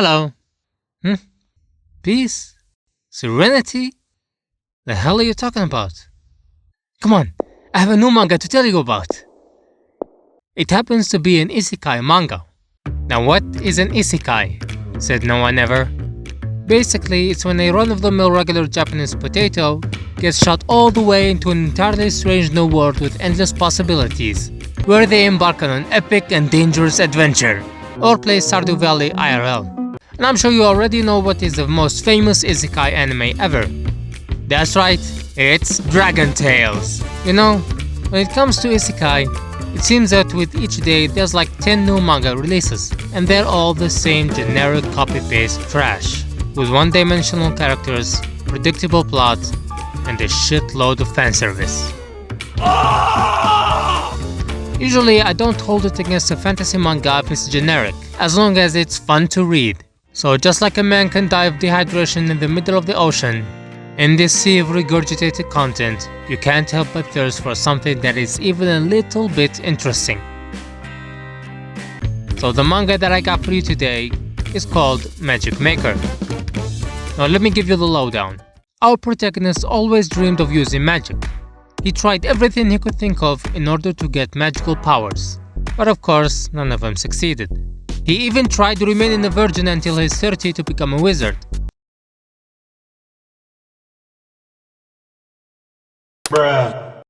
Hello. Hmm? Peace? Serenity? The hell are you talking about? Come on, I have a new manga to tell you about. It happens to be an Isekai manga. Now what is an Isekai? Said no one ever. Basically, it's when a run-of-the-mill regular Japanese potato gets shot all the way into an entirely strange new world with endless possibilities, where they embark on an epic and dangerous adventure, or play Stardew Valley IRL. And I'm sure you already know what is the most famous Isekai anime ever. That's right, it's Dragon Tales. You know, when it comes to Isekai, it seems that with each day there's like 10 new manga releases, and they're all the same generic copy-paste trash, with one-dimensional characters, predictable plot, and a shitload of fanservice. Usually I don't hold it against a fantasy manga if it's generic, as long as it's fun to read. So just like a man can die of dehydration in the middle of the ocean, in this sea of regurgitated content, you can't help but thirst for something that is even a little bit interesting. So the manga that I got for you today is called Magic Maker. Now let me give you the lowdown. Our protagonist always dreamed of using magic. He tried everything he could think of in order to get magical powers, but of course none of them succeeded. He even tried remaining a virgin until he's 30 to become a wizard. Bruh.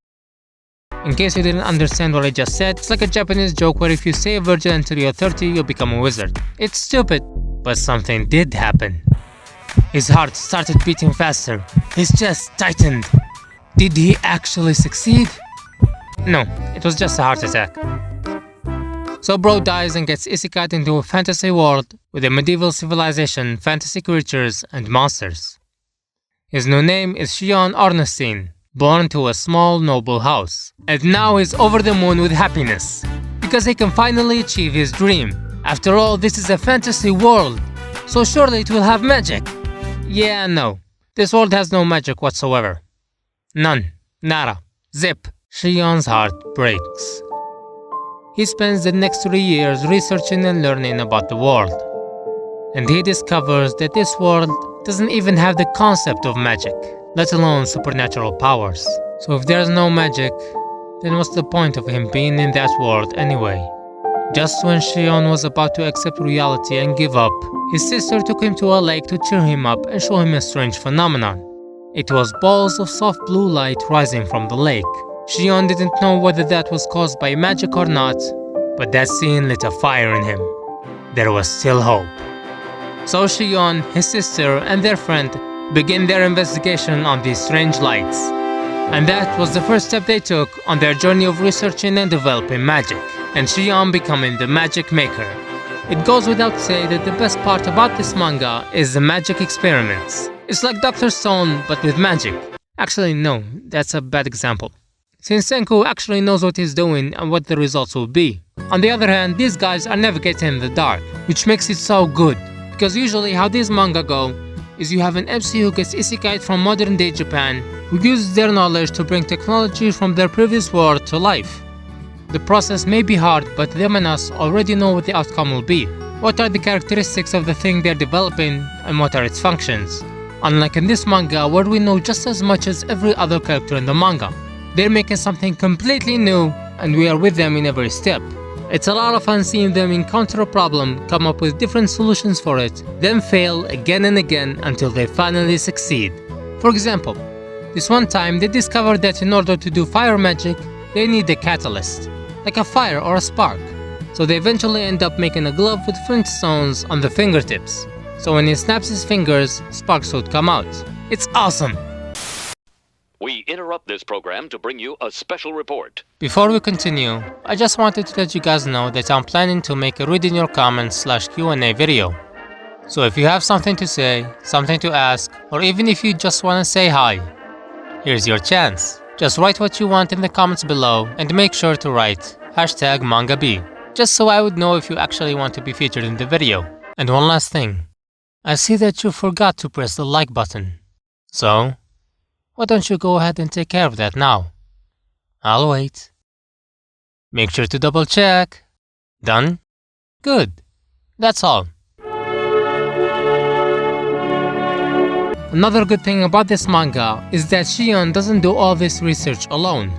In case you didn't understand what I just said, it's like a Japanese joke where if you stay a virgin until you're 30, you'll become a wizard. It's stupid, but something did happen. His heart started beating faster, his chest tightened. Did he actually succeed? No, it was just a heart attack. So bro dies and gets isekai'd into a fantasy world with a medieval civilization, fantasy creatures, and monsters. His new name is Shion Ornstein, born to a small noble house. And now he's over the moon with happiness, because he can finally achieve his dream. After all, this is a fantasy world, so surely it will have magic. Yeah, no. This world has no magic whatsoever. None. Nada. Zip. Shion's heart breaks. He spends the next 3 years researching and learning about the world. And he discovers that this world doesn't even have the concept of magic, let alone supernatural powers. So if there's no magic, then what's the point of him being in that world anyway? Just when Shion was about to accept reality and give up, his sister took him to a lake to cheer him up and show him a strange phenomenon. It was balls of soft blue light rising from the lake. Shion didn't know whether that was caused by magic or not, but that scene lit a fire in him. There was still hope. So Shion, his sister, and their friend begin their investigation on these strange lights. And that was the first step they took on their journey of researching and developing magic, and Shion becoming the magic maker. It goes without saying that the best part about this manga is the magic experiments. It's like Dr. Stone, but with magic. Actually, no, that's a bad example, since Senku actually knows what he's doing and what the results will be. On the other hand, these guys are navigating in the dark, which makes it so good, because usually how these manga go is you have an MC who gets isekai'd from modern day Japan, who uses their knowledge to bring technology from their previous world to life. The process may be hard, but them and us already know what the outcome will be. What are the characteristics of the thing they're developing, and what are its functions? Unlike in this manga, where we know just as much as every other character in the manga. They're making something completely new, and we are with them in every step. It's a lot of fun seeing them encounter a problem, come up with different solutions for it, then fail again and again until they finally succeed. For example, this one time they discovered that in order to do fire magic, they need a catalyst, like a fire or a spark. So they eventually end up making a glove with flint stones on the fingertips. So when he snaps his fingers, sparks would come out. It's awesome! We interrupt this program to bring you a special report. Before we continue, I just wanted to let you guys know that I'm planning to make a read in your comments / Q&A video. So if you have something to say, something to ask, or even if you just want to say hi, here's your chance. Just write what you want in the comments below and make sure to write #MangaB, just so I would know if you actually want to be featured in the video. And one last thing, I see that you forgot to press the like button. So, why don't you go ahead and take care of that now? I'll wait. Make sure to double check. Done? Good. That's all. Another good thing about this manga is that Shion doesn't do all this research alone.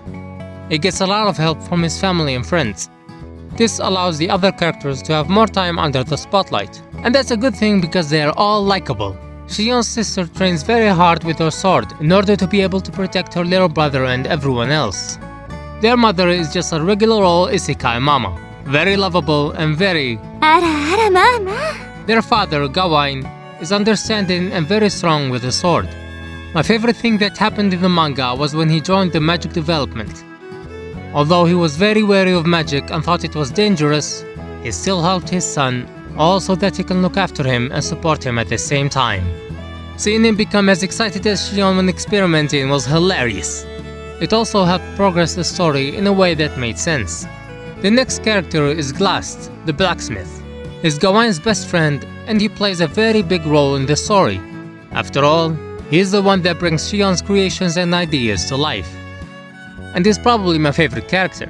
He gets a lot of help from his family and friends. This allows the other characters to have more time under the spotlight. And that's a good thing because they are all likable. Shion's sister trains very hard with her sword in order to be able to protect her little brother and everyone else. Their mother is just a regular old Isekai mama, very lovable and very... あらあらまあまあ。 Their father, Gawain, is understanding and very strong with the sword. My favorite thing that happened in the manga was when he joined the magic development. Although he was very wary of magic and thought it was dangerous, he still helped his son, all so that he can look after him and support him at the same time. Seeing him become as excited as Shion when experimenting was hilarious. It also helped progress the story in a way that made sense. The next character is Glast, the blacksmith. He's Gawain's best friend and he plays a very big role in the story. After all, he's the one that brings Shion's creations and ideas to life. And is probably my favorite character.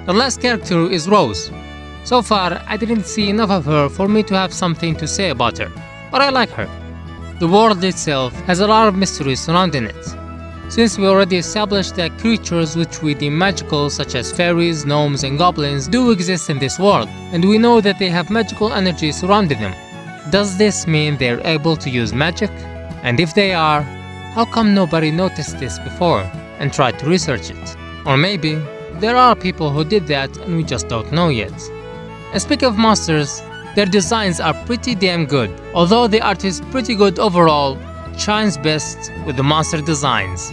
The last character is Rose. So far, I didn't see enough of her for me to have something to say about her, but I like her. The world itself has a lot of mystery surrounding it. Since we already established that creatures which we deem magical such as fairies, gnomes and goblins do exist in this world, and we know that they have magical energy surrounding them. Does this mean they're able to use magic? And if they are, how come nobody noticed this before and tried to research it? Or maybe, there are people who did that and we just don't know yet. And speaking of monsters, their designs are pretty damn good. Although the art is pretty good overall, it shines best with the monster designs.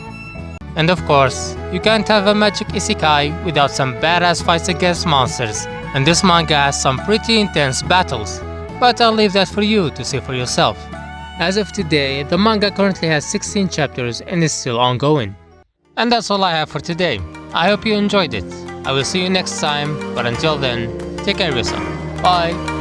And of course, you can't have a magic isekai without some badass fights against monsters, and this manga has some pretty intense battles. But I'll leave that for you to see for yourself. As of today, the manga currently has 16 chapters and is still ongoing. And that's all I have for today. I hope you enjoyed it. I will see you next time, but until then, take care of yourself. Bye!